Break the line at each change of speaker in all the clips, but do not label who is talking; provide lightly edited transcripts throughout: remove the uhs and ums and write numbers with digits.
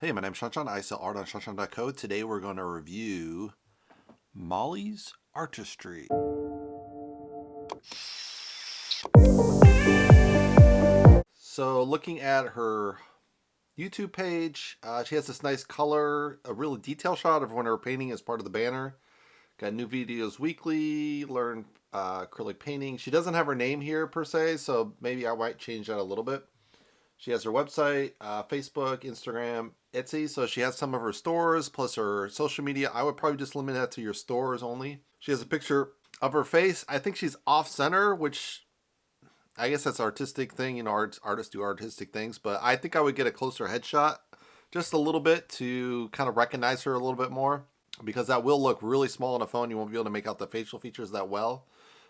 Hey, my name's shawnshawn. I sell art on shawnshawn.co. Today we're going to review Molly's Artistry. So looking at her YouTube page, she has this nice color, a really detailed shot of when her painting is part of the banner. Got new videos weekly, learn acrylic painting. She doesn't have her name here per se, so maybe I might change that a little bit. She has her website, Facebook, Instagram, Etsy. So she has some of her stores plus her social media. I would probably just limit that to your stores only. She has a picture of her face. I think she's off center, which I guess that's an artistic thing. You know, artists do artistic things. But I think I would get a closer headshot just a little bit to kind of recognize her a little bit more, because that will look really small on a phone. You won't be able to make out the facial features that well.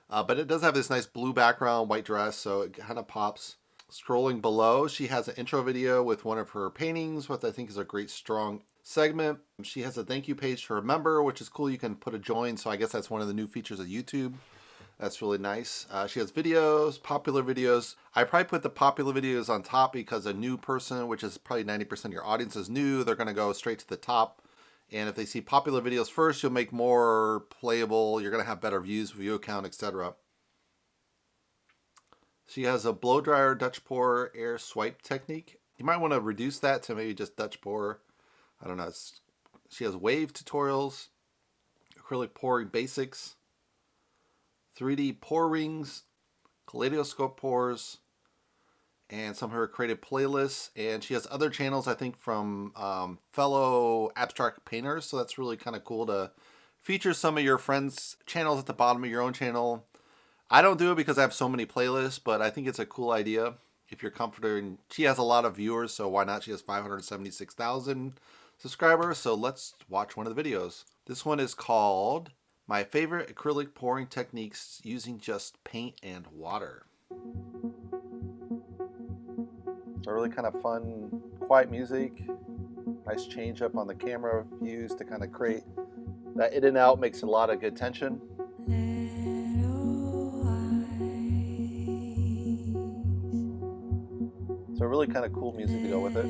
But it does have this nice blue background, white dress, so it kind of pops. Scrolling below, she has an intro video with one of her paintings, which I think is a great strong segment. She has a thank you page to her member, which is cool. You can put a join, so I guess that's one of the new features of YouTube. That's really nice. She has videos, popular videos. I probably put the popular videos on top because a new person, which is probably 90% of your audience, is new. They're going to go straight to the top. And if they see popular videos first, you'll make more playable. You're going to have better views, view count, etc. She has a blow dryer Dutch pour air swipe technique. You might want to reduce that to maybe just Dutch pour. I don't know. She has wave tutorials, acrylic pouring basics, 3D pour rings, kaleidoscope pours, and some of her creative playlists. And she has other channels, I think, from fellow abstract painters. So that's really kind of cool to feature some of your friends' channels at the bottom of your own channel. I don't do it because I have so many playlists, but I think it's a cool idea if you're comfortable. She has a lot of viewers, so why not? She has 576,000 subscribers, so let's watch one of the videos. This one is called My Favorite Acrylic Pouring Techniques Using Just Paint and Water. So really kind of fun, quiet music. Nice change up on the camera views to kind of create that in and out, makes a lot of good tension. So really kind of cool music to go with it.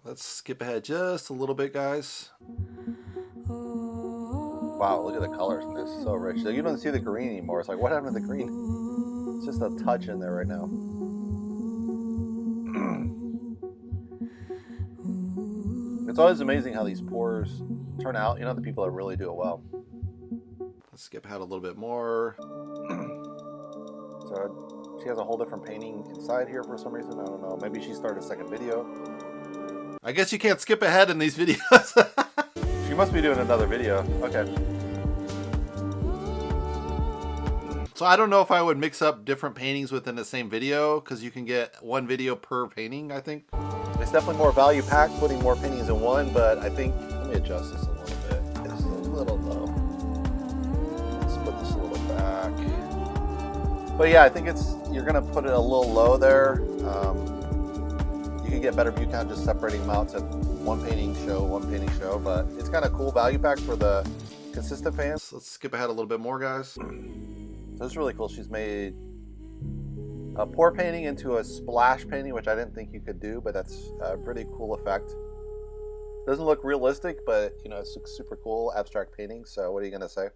Let's skip ahead just a little bit, guys. Wow, look at the colors in this. So rich. So you don't see the green anymore. It's like, what happened to the green? It's just a touch in there right now. It's always amazing how these pours turn out. You know, the people that really do it well. Let's skip ahead a little bit more. So she has a whole different painting inside here for some reason. I don't know. Maybe she started a second video. I guess you can't skip ahead in these videos. She must be doing another video. Okay. So I don't know if I would mix up different paintings within the same video, because you can get one video per painting, I think. It's definitely more value packed, putting more paintings in one, but I think, let me adjust this a little bit. This is a little low. Let's put this a little back. But yeah, I think you're going to put it a little low there. You can get better view count just separating them out to one painting show, but it's kind of cool value pack for the consistent fans. Let's skip ahead a little bit more, guys. So it's really cool. She's made a pour painting into a splash painting, which I didn't think you could do, but that's a pretty cool effect. Doesn't look realistic, but you know, it's super cool abstract painting. So what are you going to say?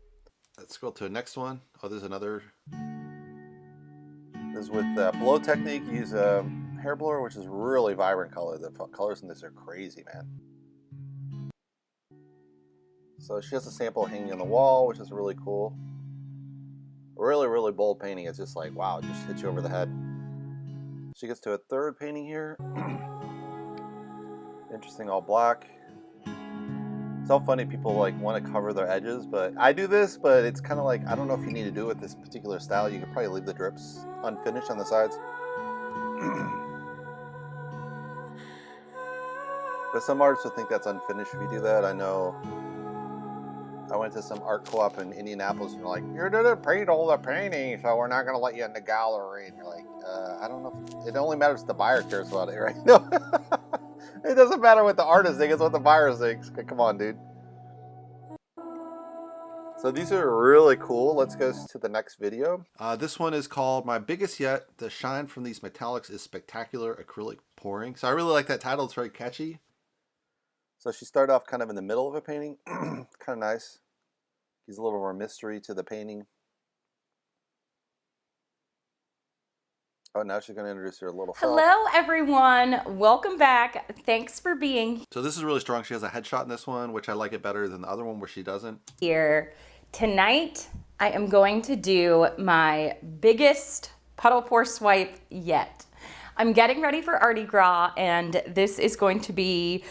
Let's go to the next one. Oh, there's another. This is with the blow technique. You use a hair blower, which is really vibrant color. The colors in this are crazy, man. So she has a sample hanging on the wall, which is really cool. Really, really bold painting. It's just like, wow, it just hits you over the head. She gets to a third painting here. Interesting, all black. It's so funny, people like want to cover their edges, but I do this, but it's kind of like, I don't know if you need to do it with this particular style. You could probably leave the drips unfinished on the sides. But some artists would think that's unfinished if you do that. I know I went to some art co-op in Indianapolis and they're like, you didn't paint all the paintings, so we're not going to let you in the gallery. And you're like, I don't know. It only matters if the buyer cares about it, right? No. It doesn't matter what the artist thinks, it's what the buyer thinks. Come on, dude. So these are really cool. Let's go to the next video. This one is called My Biggest Yet. The shine from these metallics is spectacular acrylic pouring. So I really like that title. It's very catchy. So she started off kind of in the middle of a painting. Kind of nice. Gives a little more mystery to the painting. Oh, now she's going to introduce her little self.
Hello, everyone. Welcome back. Thanks for being
So this is really strong. She has a headshot in this one, which I like it better than the other one where she doesn't.
here. Tonight, I am going to do my biggest puddle pour swipe yet. I'm getting ready for Mardi Gras, and this is going to be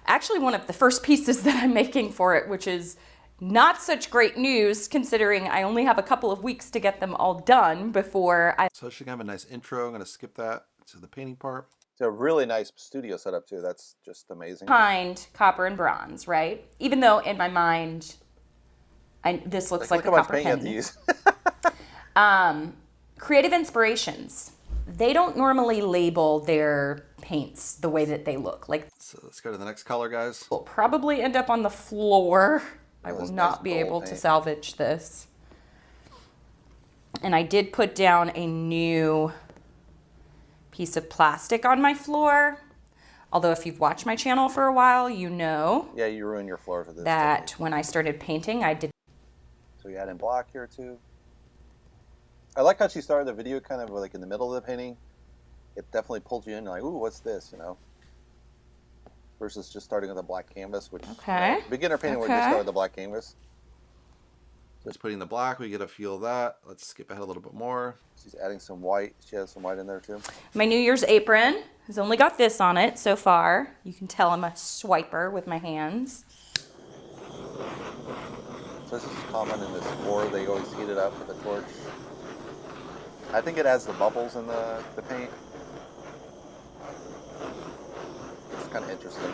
actually one of the first pieces that I'm making for it, which is not such great news considering I only have a couple of weeks to get them all done before I...
So she's going to have a nice intro. I'm going to skip that to the painting part. It's a really nice studio setup too. That's just amazing.
Behind copper and bronze, right? Even though in my mind, this looks like a copper painting. Creative inspirations. They don't normally label their paints the way that they look. Like,
so let's go to the next color, guys.
will probably end up on the floor. I will not be able to salvage this. And I did put down a new piece of plastic on my floor. Although if you've watched my channel for a while, you know.
Yeah, you ruined your floor for this.
That when I started painting, I did.
So you add in black here too. I like how she started the video kind of like in the middle of the painting. It definitely pulled you in like, ooh, what's this, you know? Versus just starting with a black canvas, which beginner painting would just start with the black canvas. Just putting the black, we get a feel of that. Let's skip ahead a little bit more. She's adding some white. She has some white in there too.
My New Year's apron has only got this on it so far. You can tell I'm a swiper with my hands.
So this is common in this pour. They always heat it up with a torch. I think it adds the bubbles in the paint. It's kind of interesting.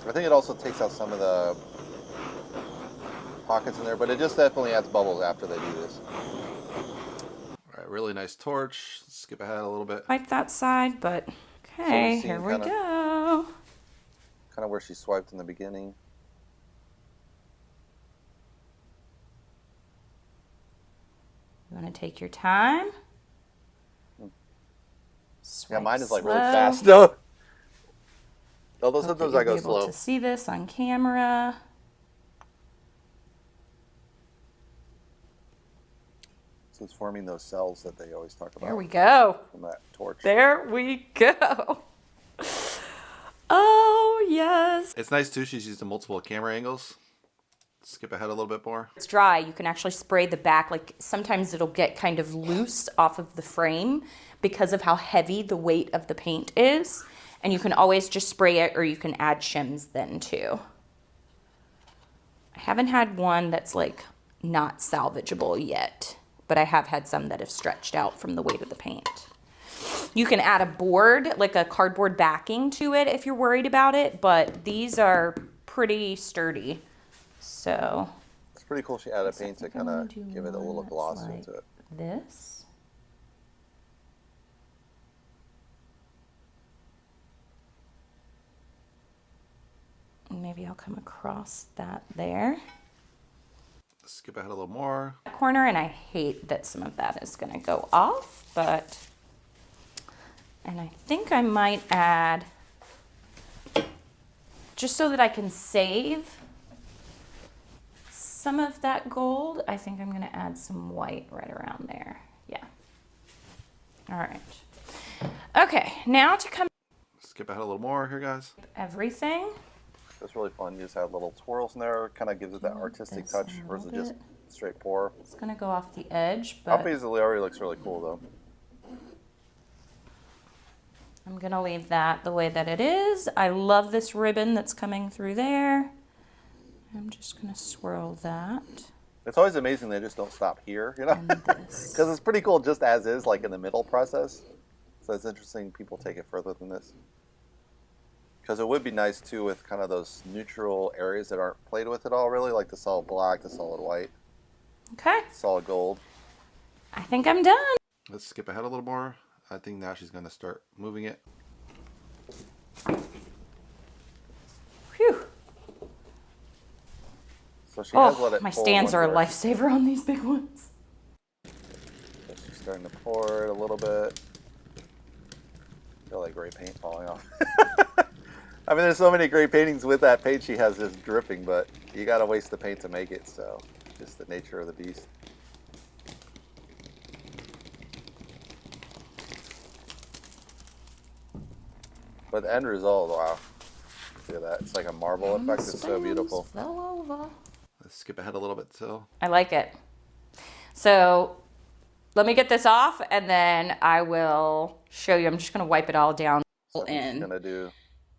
I think it also takes out some of the pockets in there, but it just definitely adds bubbles after they do this. All right, really nice torch. Let's skip ahead a little bit.
Like that side, but okay, here we go.
Kind of where she swiped in the beginning.
You want to take your time.
Yeah, mine is like really fast. No. Although sometimes I go slow.
Able to see this on camera.
So it's forming those cells that they always talk about.
There we go.
From that torch.
There we go. Oh, yes.
It's nice too. She's used multiple camera angles. Skip ahead a little bit more.
It's dry. You can actually spray the back. Like sometimes it'll get kind of loose off of the frame because of how heavy the weight of the paint is. And you can always just spray it or you can add shims then too. I haven't had one that's like not salvageable yet, but I have had some that have stretched out from the weight of the paint. You can add a board, like a cardboard backing to it if you're worried about it, but these are pretty sturdy. So
it's pretty cool. She added paint to kind of give it a little gloss
like
into it.
This. Maybe I'll come across that there.
Skip ahead a little more.
Corner, and I hate that some of that is going to go off, but and I think I might add, just so that I can save some of that gold, I think I'm going to add some white right around there. Yeah. All right. Okay, now to come.
Skip ahead a little more here, guys.
Everything.
It's really fun. You just have little twirls in there. Kind of gives it that artistic touch versus just straight pour.
It's going to go off the edge, but
Obviously, already looks really cool, though.
I'm going to leave that the way that it is. I love this ribbon that's coming through there. I'm just going to swirl that.
It's always amazing they just don't stop here, you know? Because it's pretty cool just as is, like in the middle process. So it's interesting people take it further than this. Because it would be nice, too, with kind of those neutral areas that aren't played with at all, really, like the solid black, the solid white.
Okay.
Solid gold.
I think I'm done.
Let's skip ahead a little more. I think now she's going to start moving it.
Phew.
So she has let
Oh,
it
my
pour
stands
one
are a
more.
lifesaver on these big ones.
So she's starting to pour it a little bit. I feel like gray paint falling off. I mean, there's so many great paintings with that paint she has just dripping, but you gotta waste the paint to make it, so just the nature of the beast. But the end result, wow. Look at that. It's like a marble effect. It's so beautiful.
Fell over.
Let's skip ahead a little bit still.
I like it. So let me get this off and then I will show you. I'm just going to wipe it all down.
So she's gonna do.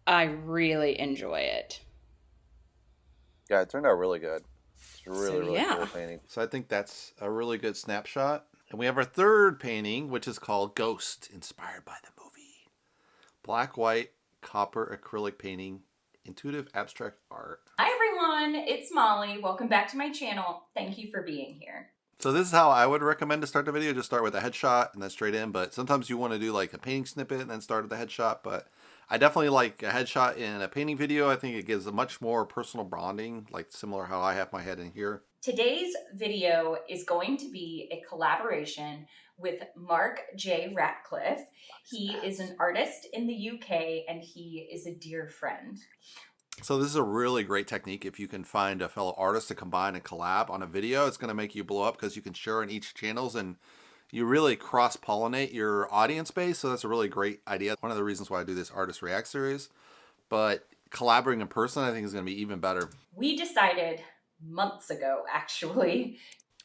I really enjoy it.
Yeah, it turned out really good. It's really, really
yeah.
cool painting. So I think that's a really good snapshot. And we have our third painting, which is called Ghost, inspired by the movie. Black, white, copper acrylic painting, intuitive abstract art.
Hi everyone, it's Molly. Welcome back to my channel. Thank you for being here.
So this is how I would recommend to start the video. Just start with a headshot and then straight in. But sometimes you want to do like a painting snippet and then start with the headshot. But I definitely like a headshot in a painting video. I think it gives a much more personal bonding, like similar how I have my head in here.
Today's video is going to be a collaboration with Mark J. Ratcliffe. He is an artist in the UK and he is a dear friend.
So this is a really great technique. If you can find a fellow artist to combine and collab on a video, it's going to make you blow up because you can share in each channels and you really cross-pollinate your audience base. So that's a really great idea. One of the reasons why I do this Artist React series. But collaborating in person, I think is going to be even better.
We decided months ago, actually.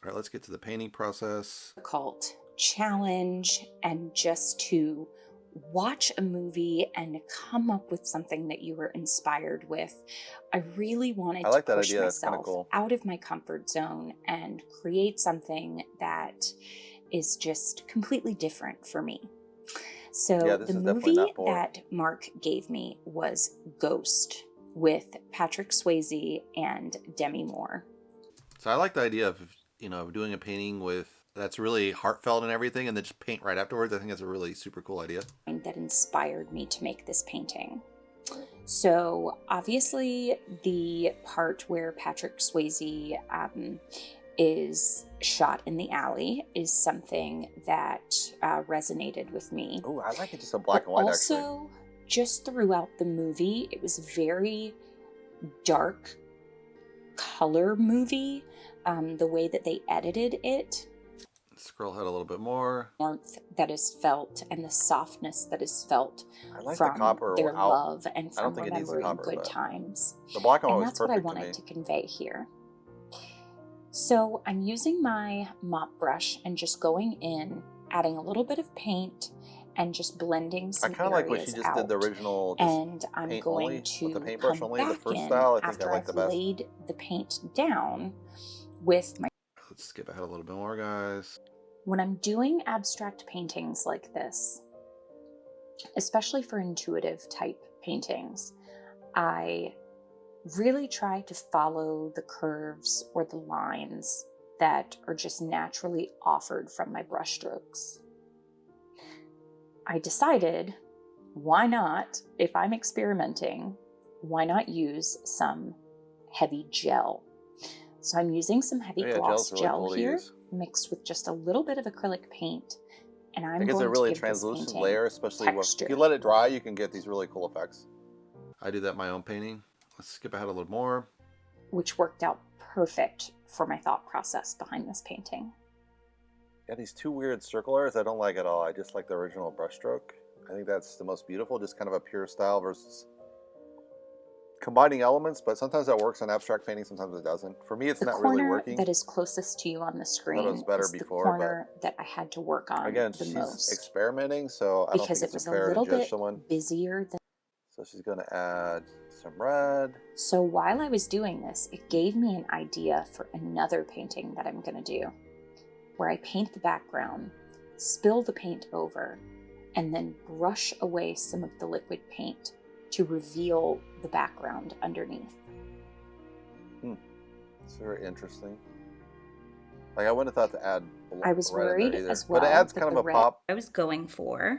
All right, let's get to the painting process.
Difficult challenge and just to watch a movie and come up with something that you were inspired with. I really wanted to push myself out of my comfort zone and create something that is just completely different for me. So the movie that Mark gave me was Ghost with Patrick Swayze and Demi Moore.
So I like the idea of, doing a painting with that's really heartfelt and everything and then just paint right afterwards. I think that's a really super cool idea.
That inspired me to make this painting. So obviously the part where Patrick Swayze is shot in the alley is something that resonated with me.
Oh, I like it just a black and white
also,
actually.
Just throughout the movie, it was very dark color movie. The way that they edited it.
Scroll ahead a little bit more.
Warmth that is felt and the softness that is felt
from
their love and from remembering good times.
The black and white
and that's what I wanted to convey here. So I'm using my mop brush and just going in, adding a little bit of paint and just blending some areas out. I kind of like what she just did the original. And I'm going to with the paintbrush come back the first in style. I think after I like I've laid the paint down with my.
Let's skip ahead a little bit more, guys.
When I'm doing abstract paintings like this, especially for intuitive type paintings, I really try to follow the curves or the lines that are just naturally offered from my brushstrokes. I decided, why not, if I'm experimenting, why not use some heavy gel? So I'm using some heavy gloss gel here, mixed with just a little bit of acrylic paint, and I'm going to really give translucent this layer, especially if
you let it dry, you can get these really cool effects. I do that in my own painting. Let's skip ahead a little more.
Which worked out perfect for my thought process behind this painting.
Yeah, these two weird circle areas I don't like at all. I just like the original brushstroke. I think that's the most beautiful, just kind of a pure style versus combining elements, but sometimes that works on abstract painting, sometimes it doesn't. For me, it's not really working.
The corner that is closest to you on the screen is the corner that I had to work on
again,
the most.
She's experimenting, so I don't think it's fair to judge someone.
Busier than.
So she's going to add some red.
So while I was doing this, it gave me an idea for another painting that I'm going to do, where I paint the background, spill the paint over, and then brush away some of the liquid paint to reveal the background underneath.
It's very interesting. Like, I wouldn't have thought to add red.
I was worried as well,
but it adds kind of a pop.
I was going for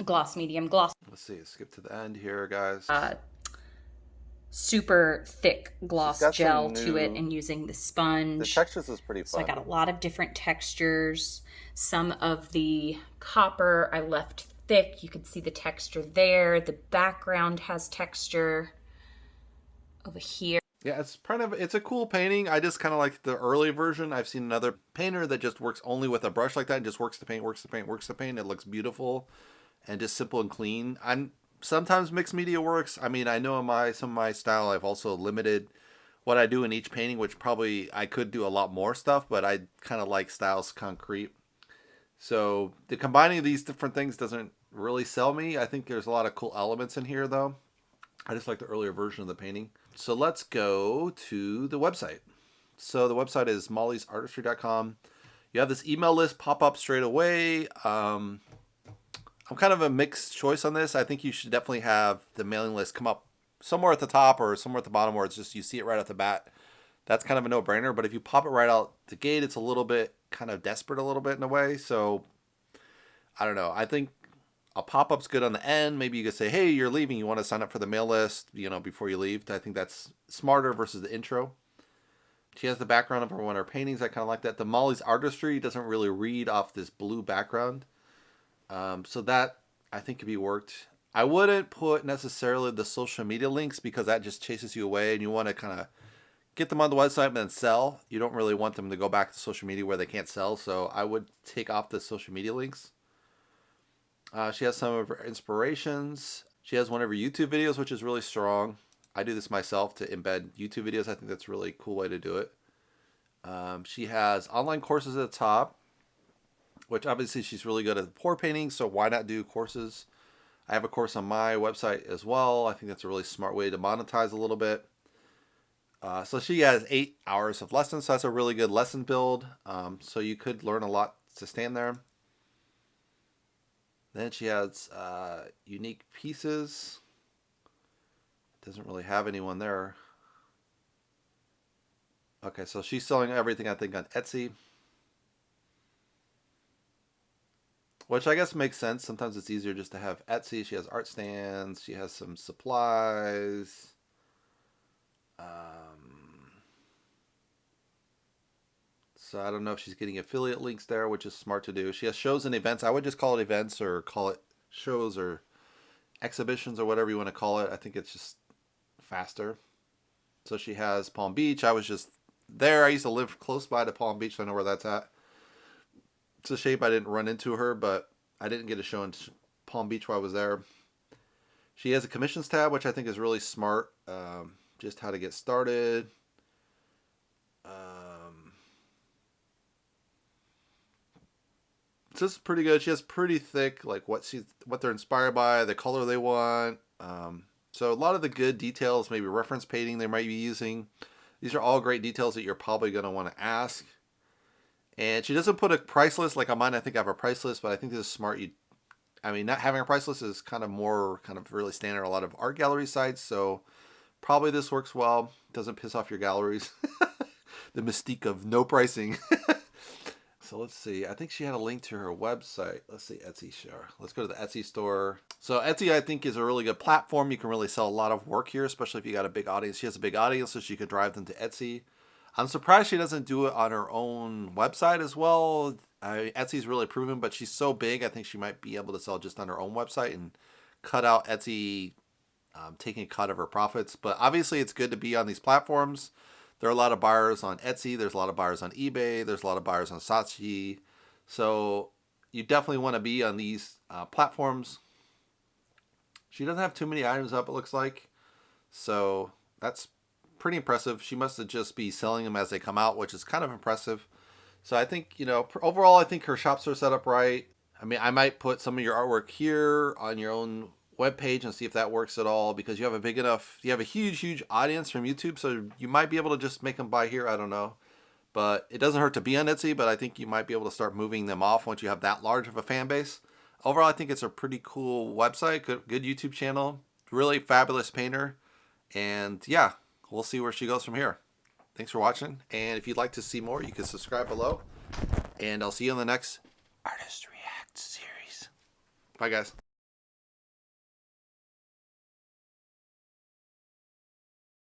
gloss medium gloss.
Let's see, skip to the end here, guys.
super thick
She's
gloss
got
gel
some
to it
new,
and using the
the
sponge.
textures is pretty
So I
fun.
got a lot of different textures. Some of the copper I left thick. You could see the texture there. The background has texture over here.
Yeah, it's a cool painting. I just kind of like the early version. I've seen another painter that just works only with a brush like that and just works the paint, works the paint, works the paint. It looks beautiful and just simple and clean. I'm sometimes mixed media works. I mean, I know in my some of my style I've also limited what I do in each painting, which probably I could do a lot more stuff, but I kind of like styles concrete. So the combining of these different things doesn't really sell me. I think there's a lot of cool elements in here though. I just like the earlier version of the painting. So let's go to the website. So the website is mollysartistry.com. You have this email list pop up straight away. I'm kind of a mixed choice on this. I think you should definitely have the mailing list come up somewhere at the top or somewhere at the bottom where it's just you see it right off the bat. That's kind of a no-brainer. But if you pop it right out the gate, it's a little bit kind of desperate a little bit in a way. So I don't know. I think a pop-up's good on the end. Maybe you could say, hey, you're leaving. You want to sign up for the mail list, before you leave. I think that's smarter versus the intro. She has the background of one of her paintings. I kind of like that. The Molly's artistry doesn't really read off this blue background. So that I think could be worked. I wouldn't put necessarily the social media links because that just chases you away and you want to kind of get them on the website and then sell. You don't really want them to go back to social media where they can't sell. So I would take off the social media links. She has some of her inspirations. She has one of her YouTube videos, which is really strong. I do this myself to embed YouTube videos. I think that's a really cool way to do it. She has online courses at the top, which obviously she's really good at pour painting, so why not do courses? I have a course on my website as well. I think that's a really smart way to monetize a little bit. So she has 8 hours of lessons, so that's a really good lesson build. So you could learn a lot to stand there. Then she has unique pieces. Doesn't really have anyone there. Okay, so she's selling everything I think on Etsy. Which I guess makes sense. Sometimes it's easier just to have Etsy. She has art stands. She has some supplies. So I don't know if she's getting affiliate links there, which is smart to do. She has shows and events. I would just call it events or call it shows or exhibitions or whatever you want to call it. I think it's just faster. So she has Palm Beach. I was just there. I used to live close by to Palm Beach. So I know where that's at. It's a shame I didn't run into her, but I didn't get a show in Palm Beach while I was there. She has a commissions tab, which I think is really smart. Just how to get started. So this is pretty good. She has pretty thick, like what they're inspired by, the color they want. So a lot of the good details, maybe reference painting they might be using. These are all great details that you're probably going to want to ask. And she doesn't put a price list like on mine. I think I have a price list, but I think this is smart. Not having a price list is kind of really standard on a lot of art gallery sites. So probably this works well. Doesn't piss off your galleries. The mystique of no pricing. So let's see. I think she had a link to her website. Let's see, Etsy share. Let's go to the Etsy store. So Etsy, I think, is a really good platform. You can really sell a lot of work here, especially if you got a big audience. She has a big audience, so she could drive them to Etsy. I'm surprised she doesn't do it on her own website as well. Etsy's really proven, but she's so big, I think she might be able to sell just on her own website and cut out Etsy taking a cut of her profits. But obviously, it's good to be on these platforms. There are a lot of buyers on Etsy. There's a lot of buyers on eBay. There's a lot of buyers on Saatchi. So you definitely want to be on these platforms. She doesn't have too many items up, it looks like. So that's pretty impressive. She must have just be selling them as they come out, which is kind of impressive. So I think, overall, I think her shops are set up right. I mean, I might put some of your artwork here on your own webpage and see if that works at all, because you have a huge audience from YouTube, so you might be able to just make them buy here. I don't know, but it doesn't hurt to be on Etsy, but I think you might be able to start moving them off once you have that large of a fan base. Overall, I think it's a pretty cool website, good YouTube channel, really fabulous painter, and yeah, we'll see where she goes from here. Thanks for watching, and if you'd like to see more, you can subscribe below, and I'll see you in the next Artist React series. Bye, guys.